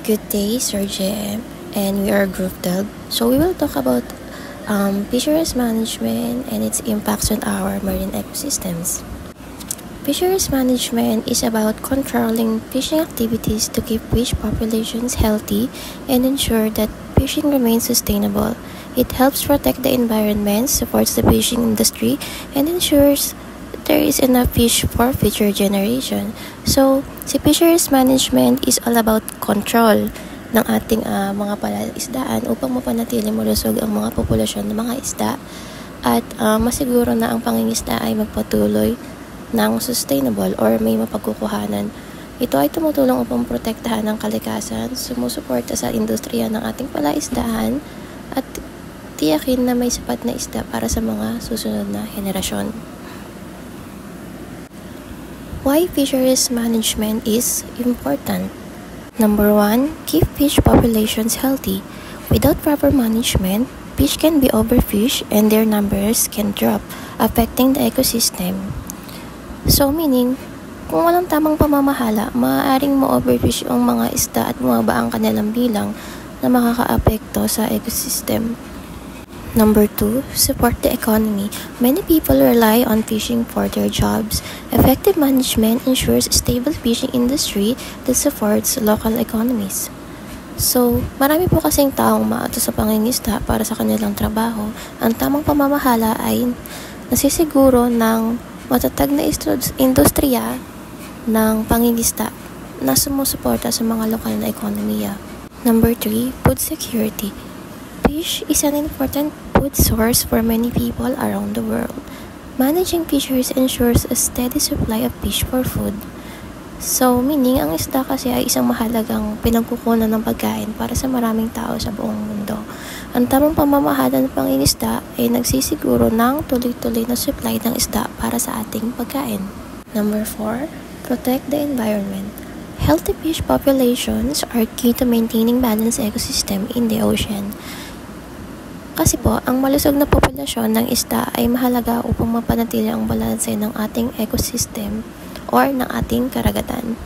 Good day, Sir JM, and we are Group Dog. So we will talk about fisheries management and its impacts on our marine ecosystems. Fisheries management is about controlling fishing activities to keep fish populations healthy and ensure that fishing remains sustainable. It helps protect the environment, supports the fishing industry, and ensures there is enough fish for future generation. So, si fisheries management is all about control ng ating mga palaisdaan upang mapanatili malusog ang mga populasyon ng mga isda at masiguro na ang pangingisda ay magpatuloy ng sustainable or may mapagkukuhanan. Ito ay tumutulong upang protektahan ang kalikasan, sumusuporta sa industriya ng ating palaisdaan at tiyakin na may sapat na isda para sa mga susunod na henerasyon. Why fisheries management is important? Number 1, keep fish populations healthy. Without proper management, fish can be overfished and their numbers can drop, affecting the ecosystem. So meaning, kung walang tamang pamamahala, maaaring ma-overfish ang mga isda at bumaba ang kanilang bilang na makakaapekto sa ecosystem. Number 2, support the economy. Many people rely on fishing for their jobs. Effective management ensures a stable fishing industry that supports local economies. So, marami po kasing taong maato sa pangingisda para sa kanilang trabaho. Ang tamang pamamahala ay nasisiguro ng matatag na industriya ng pangingisda na sumusuporta sa mga lokal na ekonomiya. Number 3, food security. Fish is an important food source for many people around the world. Managing fisheries ensures a steady supply of fish for food. So, meaning, ang isda kasi ay isang mahalagang pinagkukunan ng pagkain para sa maraming tao sa buong mundo. Ang tamang pamamahala ng pangingisda ay nagsisiguro ng tuloy-tuloy na supply ng isda para sa ating pagkain. Number 4, protect the environment. Healthy fish populations are key to maintaining balanced ecosystem in the ocean. Kasi po, ang malusog na populasyon ng isda ay mahalaga upang mapanatili ang balanse ng ating ecosystem or ng ating karagatan.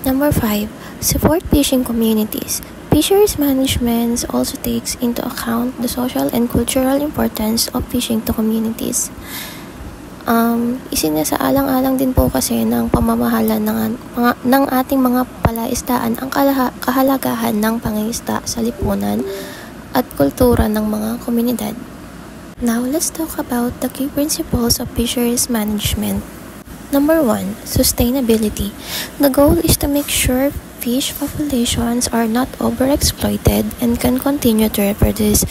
Number 5, support fishing communities. Fisheries management also takes into account the social and cultural importance of fishing to communities. Isinasaalang-alang din po kasi ng pamamahala ng ating mga palaisdaan ang kahalagahan ng pangingisda sa lipunan at kultura ng mga komunidad. Now, let's talk about the key principles of fisheries management. Number 1, sustainability. The goal is to make sure fish populations are not overexploited and can continue to reproduce.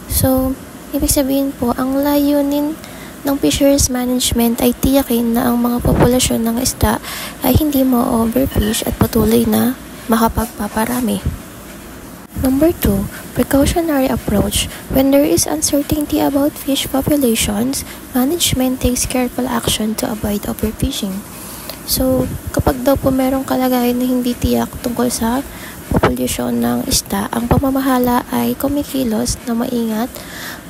So, ibig sabihin po, ang layunin ng fisheries management ay tiyakin na ang mga populasyon ng isda ay hindi ma-overfish at patuloy na makapagpaparami. Number 2, precautionary approach. When there is uncertainty about fish populations, management takes careful action to avoid overfishing. So, kapag daw po merong kalagayan na hindi tiyak tungkol sa populasyon ng isda, ang pamamahala ay kumikilos na maingat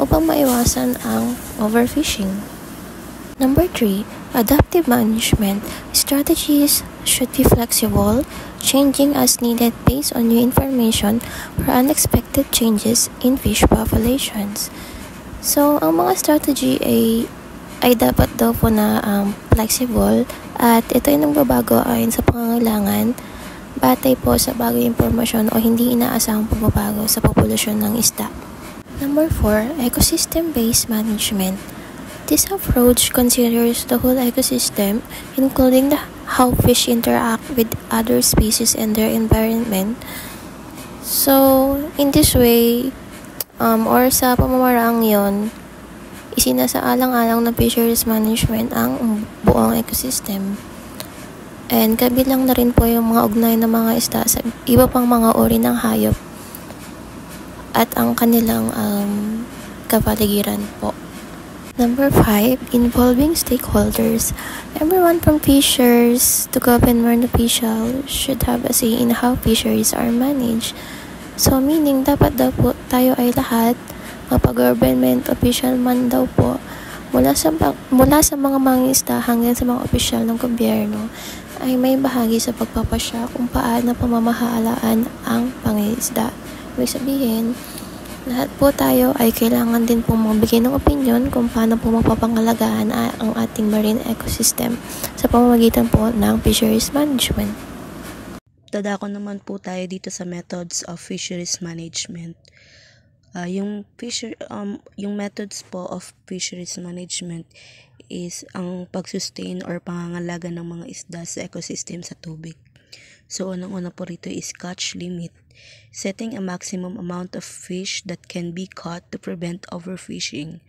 upang maiwasan ang overfishing. Number 3, adaptive management. Strategies should be flexible, changing as needed based on new information or unexpected changes in fish populations. So, ang mga strategy ay dapat daw po na flexible at ito ay nagbabago ayon sa pangangailangan batay po sa bagong impormasyon o hindi inaasahang pagbabago sa populasyon ng isda. Number 4, ecosystem-based management. This approach considers the whole ecosystem, including how fish interact with other species and their environment. So, in this way, or sa pamamaraang yon, isinasaalang-alang ng fisheries management ang buong ecosystem. And kabilang na rin po yung mga ugnay ng mga isda sa iba pang mga uri ng hayop at ang kanilang kapaligiran po. Number 5, involving stakeholders. Everyone from fishers to government officials should have a say in how fisheries are managed. So meaning, dapat daw po tayo ay lahat, mapa-government official man daw po, mula sa mga mangingisda hanggang sa mga opisyal ng gobyerno, ay may bahagi sa pagpapasya kung paano pamamahalaan ang pangingisda. Ibig sabihin, lahat po tayo ay kailangan din po magbigay ng opinion kung paano po mapapangalagaan ang ating marine ecosystem sa pamamagitan po ng fisheries management. Dadako naman po tayo dito sa methods of fisheries management. Yung methods po of fisheries management is ang pag-sustain or pangangalaga ng mga isda sa ecosystem sa tubig. So, unang-una po rito is catch limit. Setting a maximum amount of fish that can be caught to prevent overfishing.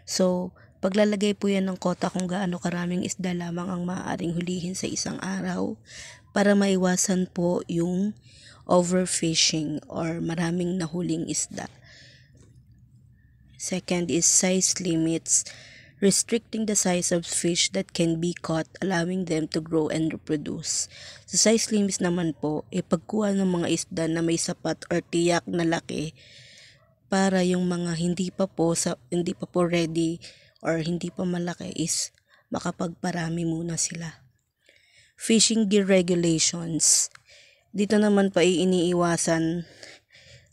So, paglalagay po yan ng kota kung gaano karaming isda lamang ang maaaring hulihin sa isang araw para maiwasan po yung overfishing or maraming nahuling isda. Second is size limits. Restricting the size of fish that can be caught, allowing them to grow and reproduce. Sa size limits naman po, pagkuha ng mga isda na may sapat or tiyak na laki para yung mga hindi pa po ready or hindi pa malaki is makapagparami muna sila. Fishing gear regulations. Dito naman pa iniiwasan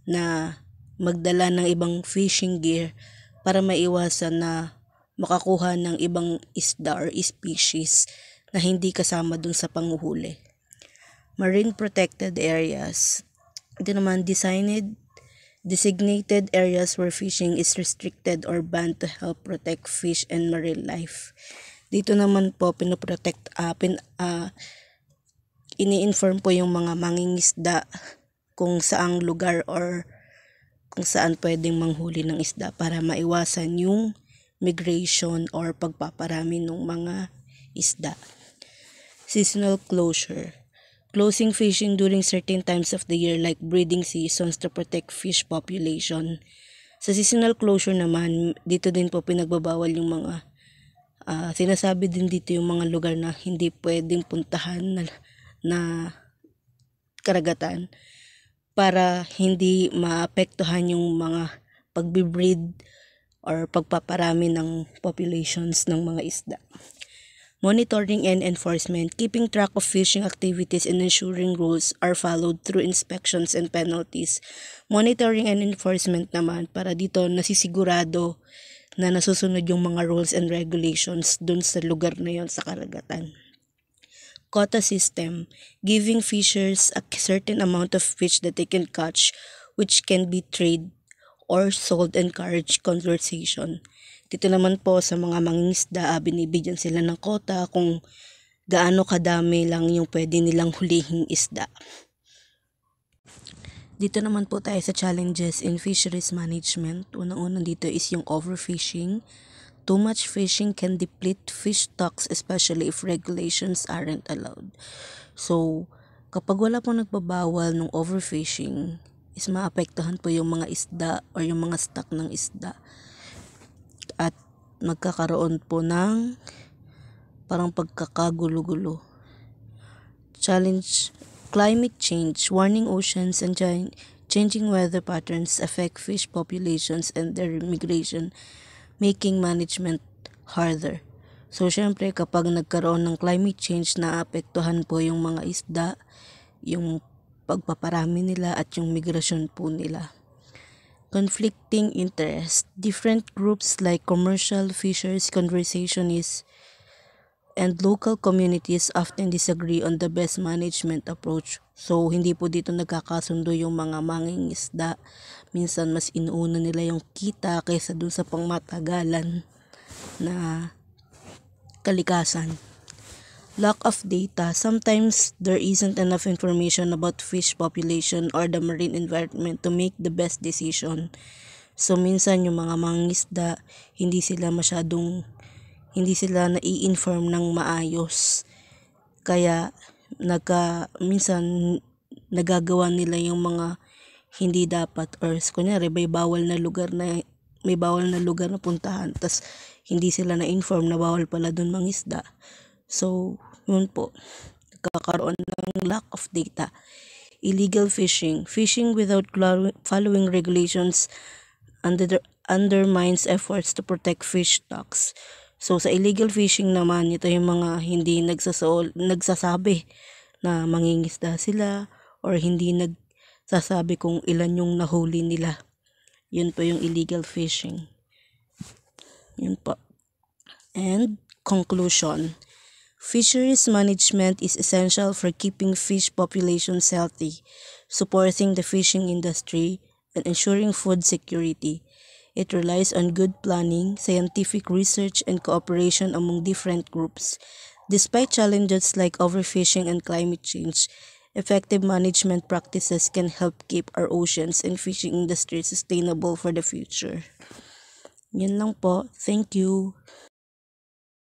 na magdala ng ibang fishing gear para maiwasan na makakuha ng ibang isda or species na hindi kasama dun sa panguhuli. Marine protected areas. Ito naman designated areas where fishing is restricted or banned to help protect fish and marine life. Dito naman po ini-inform po yung mga mangingisda kung saang lugar or kung saan pwedeng manghuli ng isda para maiwasan yung migration or pagpaparami ng mga isda. Seasonal closure. Closing fishing during certain times of the year like breeding seasons to protect fish population. Sa seasonal closure naman, dito din po pinagbabawal yung mga sinasabi din dito yung mga lugar na hindi pwedeng puntahan na karagatan para hindi maapektuhan yung mga pagbibreed or pagpaparami ng populations ng mga isda. Monitoring and enforcement. Keeping track of fishing activities and ensuring rules are followed through inspections and penalties. Monitoring and enforcement naman para dito nasisigurado na nasusunod yung mga rules and regulations dun sa lugar na yon sa karagatan. Quota system. Giving fishers a certain amount of fish that they can catch which can be traded or sold encourage conversation. Dito naman po sa mga mangingisda, binibigyan sila ng kota kung gaano kadami lang yung pwede nilang hulihing isda. Dito naman po tayo sa challenges in fisheries management. Unang-una dito is yung overfishing. Too much fishing can deplete fish stocks especially if regulations aren't allowed. So, kapag wala pong nagbabawal ng overfishing, is maapektuhan po yung mga isda or yung mga stock ng isda. At magkakaroon po ng parang pagkakagulo-gulo. Challenge, climate change, warning oceans and changing weather patterns affect fish populations and their migration, making management harder. So, syempre, kapag nagkaroon ng climate change, naapektuhan po yung mga isda, yung pagpaparami nila at yung migrasyon po nila. Conflicting interest. Different groups like commercial, fishers, conservationists, and local communities often disagree on the best management approach. So, hindi po dito nagkakasundo yung mga mangingisda. Minsan, mas inuuna nila yung kita kaysa dun sa pangmatagalan na kalikasan. Lack of data. Sometimes there isn't enough information about fish population or the marine environment to make the best decision. So minsan yung mga mangingisda, hindi sila nai-inform ng maayos. Kaya minsan nagagawa nila yung mga hindi dapat or kunyari may bawal na lugar na puntahan, tas hindi sila na-inform na bawal pala doon mangisda. So, yun po, nagkakaroon ng lack of data. Illegal fishing. Fishing without following regulations undermines efforts to protect fish stocks. So sa illegal fishing naman, ito yung mga hindi nagsasabi na mangingisda sila or hindi nagsasabi kung ilan yung nahuli nila. Yun po yung illegal fishing. Yun po. And conclusion. Fisheries management is essential for keeping fish populations healthy, supporting the fishing industry, and ensuring food security. It relies on good planning, scientific research, and cooperation among different groups. Despite challenges like overfishing and climate change, effective management practices can help keep our oceans and fishing industry sustainable for the future. Yun lang po. Thank you.